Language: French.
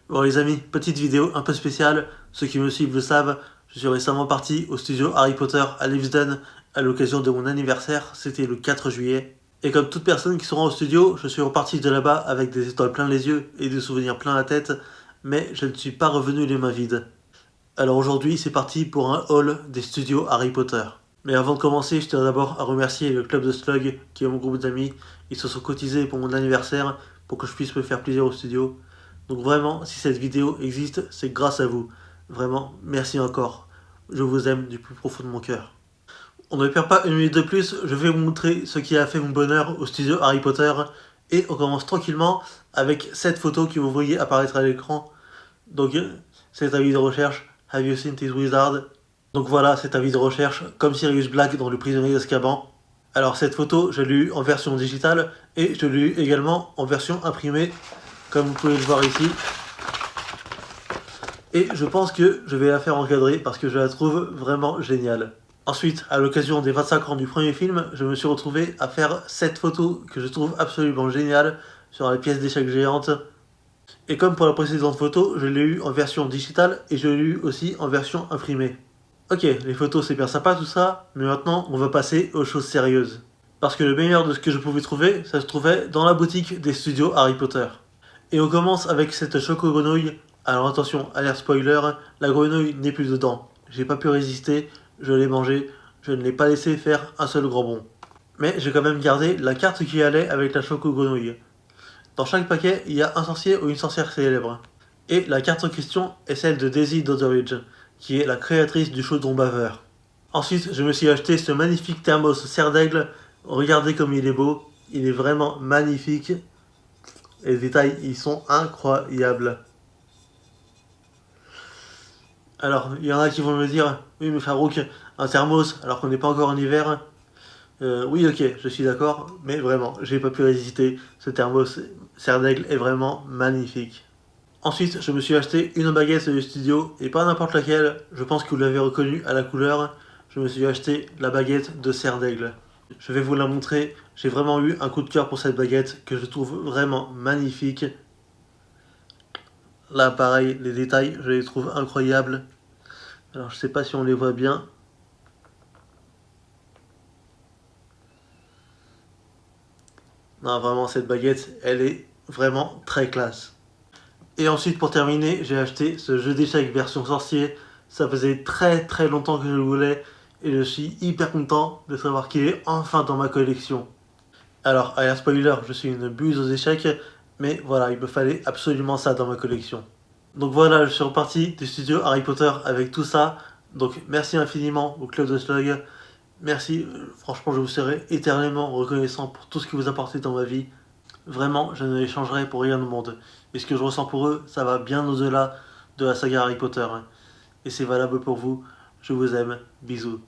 Bon les amis, petite vidéo un peu spéciale, ceux qui me suivent le savent, je suis récemment parti au studio Harry Potter à Leavesden à l'occasion de mon anniversaire, c'était le 4 juillet. Et comme toute personne qui se rend au studio, je suis reparti de là-bas avec des étoiles plein les yeux et des souvenirs plein la tête, mais je ne suis pas revenu les mains vides. Alors aujourd'hui c'est parti pour un haul des studios Harry Potter. Mais avant de commencer, je tiens d'abord à remercier le club de Slug, qui est mon groupe d'amis. Ils se sont cotisés pour mon anniversaire, pour que je puisse me faire plaisir au studio. Donc vraiment, si cette vidéo existe, c'est grâce à vous. Vraiment, merci encore. Je vous aime du plus profond de mon cœur. On ne perd pas une minute de plus, je vais vous montrer ce qui a fait mon bonheur au studio Harry Potter. Et on commence tranquillement avec cette photo que vous voyez apparaître à l'écran. Donc, cet avis de recherche, Have you seen this wizard? Donc voilà, cet avis de recherche, comme Sirius Black dans Le Prisonnier d'Azkaban. Alors cette photo, je l'ai eue en version digitale et je l'ai eue également en version imprimée, comme vous pouvez le voir ici. Et je pense que je vais la faire encadrer parce que je la trouve vraiment géniale. Ensuite, à l'occasion des 25 ans du premier film, je me suis retrouvé à faire cette photo que je trouve absolument géniale sur la pièce d'échecs géante. Et comme pour la précédente photo, je l'ai eue en version digitale et je l'ai eue aussi en version imprimée. Ok, les photos c'est bien sympa tout ça, mais maintenant on va passer aux choses sérieuses. Parce que le meilleur de ce que je pouvais trouver, ça se trouvait dans la boutique des studios Harry Potter. Et on commence avec cette choco-grenouille. Alors attention, alerte spoiler, la grenouille n'est plus dedans. J'ai pas pu résister, je l'ai mangée, je ne l'ai pas laissé faire un seul grand bond. Mais j'ai quand même gardé la carte qui allait avec la choco-grenouille. Dans chaque paquet, il y a un sorcier ou une sorcière célèbre. Et la carte en question est celle de Daisy Doddridge, qui est la créatrice du chaudron baveur. Ensuite, je me suis acheté ce magnifique thermos serre d'aigle. Regardez comme il est beau, il est vraiment magnifique. Et les détails, ils sont incroyables. Alors, il y en a qui vont me dire, oui mais Farouk, un thermos alors qu'on n'est pas encore en hiver. Oui ok, je suis d'accord, mais vraiment, j'ai pas pu résister. Ce thermos serre d'aigle est vraiment magnifique. Ensuite, je me suis acheté une baguette du studio, et pas n'importe laquelle, je pense que vous l'avez reconnue à la couleur, je me suis acheté la baguette de serre d'aigle. Je vais vous la montrer, j'ai vraiment eu un coup de cœur pour cette baguette, que je trouve vraiment magnifique. Là pareil, les détails, je les trouve incroyables. Alors je sais pas si on les voit bien. Non, vraiment cette baguette, elle est vraiment très classe. Et ensuite, pour terminer, j'ai acheté ce jeu d'échecs version sorcier. Ça faisait très longtemps que je le voulais et je suis hyper content de savoir qu'il est enfin dans ma collection. Alors, à la spoiler, je suis une buse aux échecs, mais voilà, il me fallait absolument ça dans ma collection. Donc voilà, je suis reparti du studio Harry Potter avec tout ça. Donc merci infiniment au Club de Slug. Merci, franchement, je vous serai éternellement reconnaissant pour tout ce que vous apportez dans ma vie. Vraiment, je ne les changerai pour rien au monde. Et ce que je ressens pour eux, ça va bien au-delà de la saga Harry Potter. Et c'est valable pour vous. Je vous aime. Bisous.